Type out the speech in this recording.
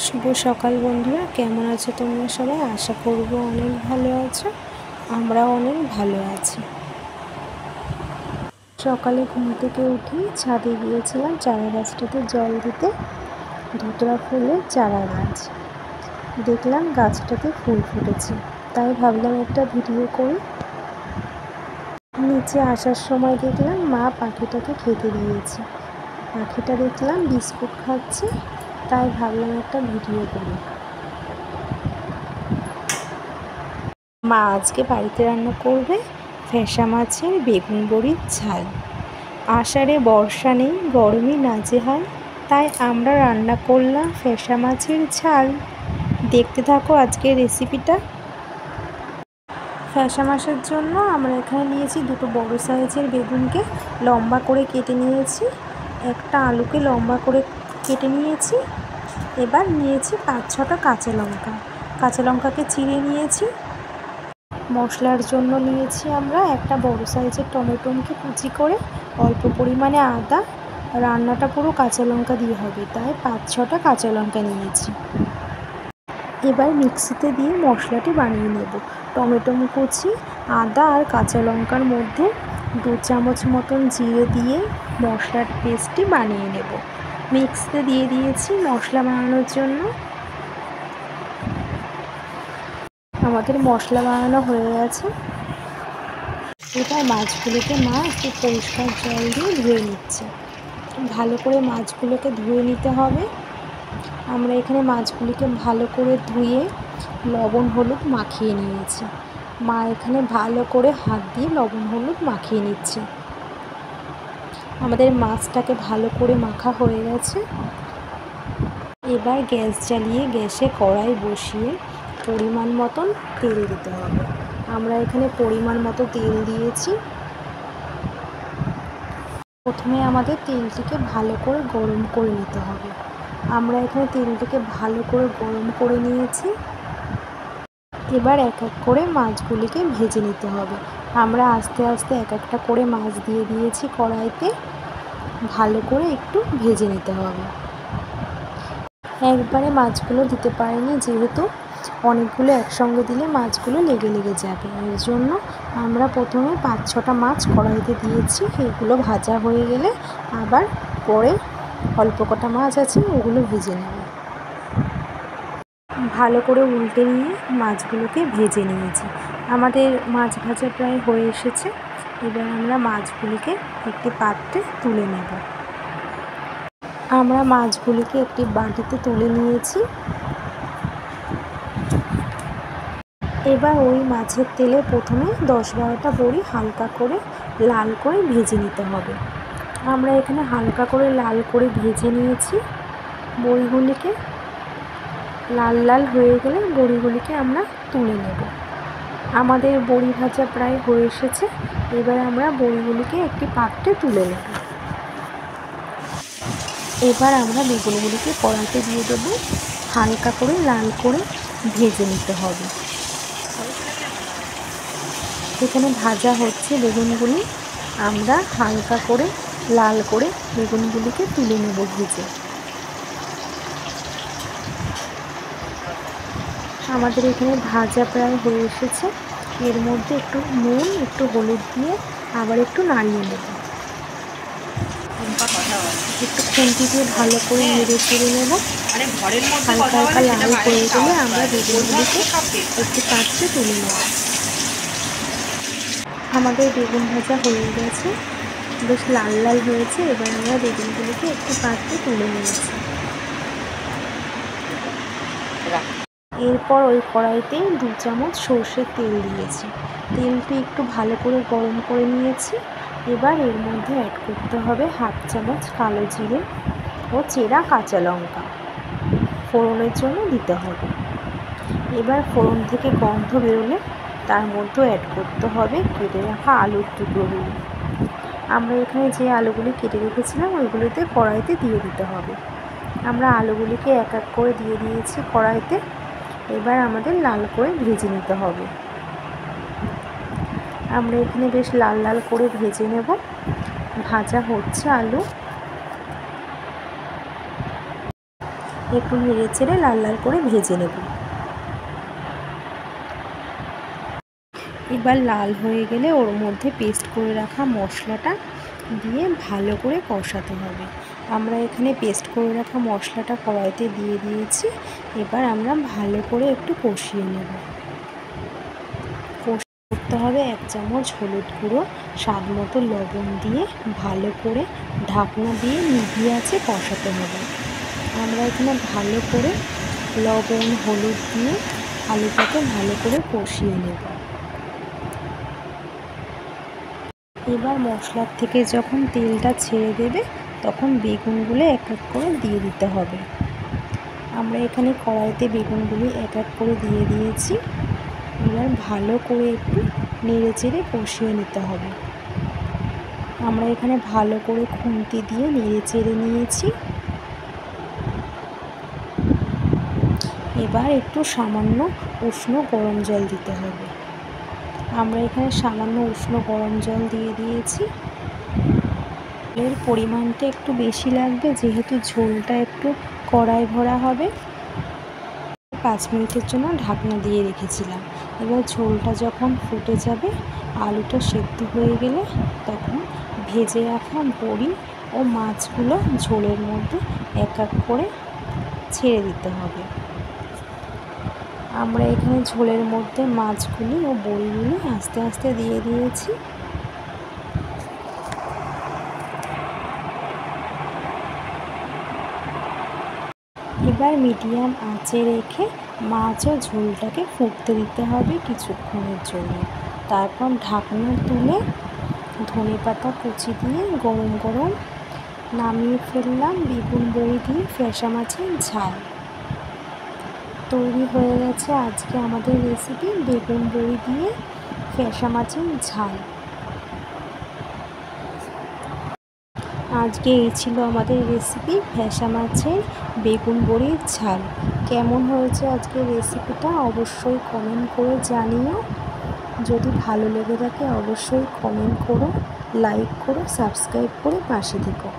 শুভ সকাল বন্ধুরা, কেমন আছো তোমরা সবাই? আশা করব অনেক ভালো আছো। আমরাও অনেক ভালো আছি। সকালে ঘুম থেকে উঠে ছাদে গিয়েছিলাম চারা গাছটাতে জল দিতে। ধুতরা ফুলের চারা গাছ, দেখলাম গাছটাতে ফুল ফুটেছে, তাই ভাবলাম একটা ভিডিও করি। নিচে আসার সময় দেখলাম মা পাখিটাকে খেতে দিয়েছে। পাখিটা দেখলাম বিস্কুট খাচ্ছে, তাই ভাবলাম একটা ভিডিও করি। মা আজকে বাড়িতে রান্না করবে ফ্যাসা মাছের বেগুন বড়ির ঝাল। আষাঢ়ে বর্ষা নেই, গরমে নাজেহাল, তাই আমরা রান্না করলাম ফ্যাসা মাছের ঝাল। দেখতে থাকো আজকের রেসিপিটা। ফ্যাসা মাছের জন্য আমরা এখানে নিয়েছি দুটো বড় সাইজের বেগুনকে লম্বা করে কেটে নিয়েছি, একটা আলুকে লম্বা করে কেটে নিয়েছি। এবার নিয়েছি 5-6টা কাঁচা লঙ্কাকে চিড়ে নিয়েছি। মশলার জন্য নিয়েছি আমরা একটা বড় সাইজের টমেটোকে কুচি করে, অল্প পরিমাণে আদা, রান্নাটা পুরো কাঁচা লঙ্কা দিয়ে হবে, তাই 5-6টা কাঁচা লঙ্কা নিয়েছি। এবার মিক্সিতে দিয়ে মশলাটি বানিয়ে নেব। টমেটো কুচি, আদা আর কাঁচা লঙ্কার মধ্যে 2 চামচ মতন জিরে দিয়ে মশলার পেস্টটি বানিয়ে নেব। মিক্সিতে দিয়ে দিয়েছি মশলা বানানোর জন্য। আমাদের মশলা বানানো হয়ে গেছে। এবার মাছগুলোকে মা একটু পরিষ্কার জল দিয়ে ধুয়ে নিচ্ছে। ভালো করে মাছগুলোকে ধুয়ে নিতে হবে। আমরা এখানে মাছগুলিকে ভালো করে ধুয়ে লবণ হলুদ মাখিয়ে নিয়েছি। মা এখানে ভালো করে হাত দিয়ে লবণ হলুদ মাখিয়ে নিচ্ছে। আমাদের মাছটাকে ভালো করে মাখা হয়ে গেছে। এবার গ্যাস জ্বালিয়ে গ্যাসে কড়াই বসিয়ে পরিমাণ মতন তেল দিতে হবে। আমরা এখানে পরিমাণ মতো তেল দিয়েছি। প্রথমে আমাদের তেলটিকে ভালো করে গরম করে নিতে হবে। আমরা এখানে তেলটিকে ভালো করে গরম করে নিয়েছি। এবার এক এক করে মাছগুলিকে ভেজে নিতে হবে। আমরা আস্তে আস্তে এক একটা করে মাছ দিয়ে দিয়েছি কড়াইতে। ভালো করে একটু ভেজে নিতে হবে। একবারে মাছগুলো দিতে পারিনি, যেহেতু অনেকগুলো একসঙ্গে দিলে মাছগুলো লেগে যাবে। এর জন্য আমরা প্রথমে 5-6টা মাছ কড়াইতে দিয়েছি। এগুলো ভাজা হয়ে গেলে আবার পরে অল্প কটা মাছ আছে, ওগুলো ভেজে নেব। ভালো করে উল্টে নিয়ে মাছগুলোকে ভেজে নিয়েছি। আমাদের মাছ ভাজা প্রায় হয়ে এসেছে। এবার আমরা মাছগুলিকে একটি পাত্রে তুলে নেব। আমরা মাছগুলিকে একটি বাটিতে তুলে নিয়েছি। এবার ওই মাছের তেলে প্রথমে 10-12টা বড়ি হালকা করে লাল করে ভেজে নিতে হবে। আমরা এখানে হালকা করে লাল করে ভেজে নিয়েছি। বড়িগুলিকে লাল লাল হয়ে গেলে বড়িগুলিকে আমরা তুলে নেব। আমাদের বড়ি ভাজা প্রায় হয়ে এসেছে। এবার আমরা বড়িগুলিকে একটি পাত্রে তুলে নেব। এবার আমরা বেগুনগুলিকে কড়াইতে দিয়ে দেবো। হালকা করে লাল করে ভেজে নিতে হবে। এখানে ভাজা হচ্ছে বেগুনগুলি। আমরা হালকা করে লাল করে বেগুনগুলিকে তুলে নেব ভেজে। আমাদের এখানে ভাজা প্রায় হয়ে এসেছে। এর মধ্যে একটু নুন, একটু হলুদ দিয়ে আবার একটু নাড়িয়ে নেব। একটু খুন্তি দিয়ে ভালো করে নেড়ে চেড়ে নেব। হালকা হালকা লাল হয়ে গেলে আমরা বেগুনগুলিকে একটু পাত্রে তুলে নেব। আমাদের বেগুন ভাজা হয়ে গেছে, বেশ লাল লাল হয়েছে। এবার আমরা বেগুনগুলিকে একটু পাত্রে তুলে নিয়েছি। এরপর ওই কড়াইতে 2 চামচ সর্ষের তেল দিয়েছি। তেলটি একটু ভালো করে গরম করে নিয়েছি। এবার এর মধ্যে অ্যাড করতে হবে 1/2 চামচ কালো জিরে ও চেরা কাঁচা লঙ্কা, ফোড়নের জন্য দিতে হবে। এবার ফোড়ন থেকে গন্ধ বেরোলে তার মধ্যে অ্যাড করতে হবে কেটে রাখা আলুর টুকরোগুলি। আমরা এখানে যে আলুগুলি কেটে রেখেছিলাম ওইগুলিতে কড়াইতে দিয়ে দিতে হবে। আমরা আলুগুলিকে এক এক করে দিয়ে দিয়েছি কড়াইতে। এবার আমাদের লাল করে ভেজে নিতে হবে। আমরা এখানে বেশ লাল লাল করে ভেজে নেব। ভাজা হচ্ছে আলু। একটু নেড়ে চেড়ে লাল লাল করে ভেজে নেব। এবার লাল হয়ে গেলে ওর মধ্যে পেস্ট করে রাখা মশলাটা দিয়ে ভালো করে কষাতে হবে। আমরা এখানে পেস্ট করে রাখা মশলাটা কড়াইতে দিয়ে দিয়েছি। এবার আমরা ভালো করে একটু কষিয়ে নেব। করতে হবে 1 চামচ হলুদ গুঁড়ো, স্বাদ মতো লবণ দিয়ে ভালো করে ঢাকনা দিয়ে নিভিয়ে আছে কষাতে হবে। আমরা এখানে ভালো করে লবণ হলুদ দিয়ে আলুটাকে ভালো করে কষিয়ে নেব। এবার মশলার থেকে যখন তেলটা ছেড়ে দেবে তখন বেগুনগুলো এক এক করে দিয়ে দিতে হবে। আমরা এখানে কড়াইতে বেগুনগুলি এক এক করে দিয়ে দিয়েছি। এবার ভালো করে একটু নেড়ে চেড়ে কষিয়ে নিতে হবে। আমরা এখানে ভালো করে খুন্তি দিয়ে নেড়ে চেড়ে নিয়েছি। এবার একটু সামান্য উষ্ণ গরম জল দিতে হবে। আমরা এখানে সামান্য উষ্ণ গরম জল দিয়ে দিয়েছি। এর পরিমাণটা একটু বেশি লাগবে যেহেতু ঝোলটা একটু কড়াই ভরা হবে। 5 মিনিটের জন্য ঢাকনা দিয়ে রেখেছিলাম। এবার ঝোলটা যখন ফুটে যাবে, আলুটা সেদ্ধ হয়ে গেলে তখন ভেজে রাখা বড়ি ও মাছগুলো ঝোলের মধ্যে এক এক করে ছেড়ে দিতে হবে। আমরা এখানে ঝোলের মধ্যে মাছগুলি ও বড়িগুলি আস্তে আস্তে দিয়ে দিয়েছি। এবার মিডিয়াম আঁচে রেখে মাছ ও ঝোলটাকে ফুটতে দিতে হবে কিছুক্ষণের জন্য। তারপর ঢাকনা তুলে ধনেপাতা কুচি দিয়ে গরম গরম নামিয়ে ফেললাম বেগুন বড়ি দিয়ে ফ্যাসা মাছের ঝাল। তৈরি হয়ে গেছে আজকে আমাদের রেসিপি বেগুন বড়ি দিয়ে ফ্যাসা মাছের ঝাল। আজকে এই ছিল আমাদের রেসিপি ফ্যাসা মাছের বেগুন বড়ির ঝাল। কেমন হয়েছে আজকের রেসিপিটা অবশ্যই কমেন্ট করে জানিও। যদি ভালো লেগে থাকে অবশ্যই কমেন্ট করো, লাইক করো, সাবস্ক্রাইব করে পাশে থেকো।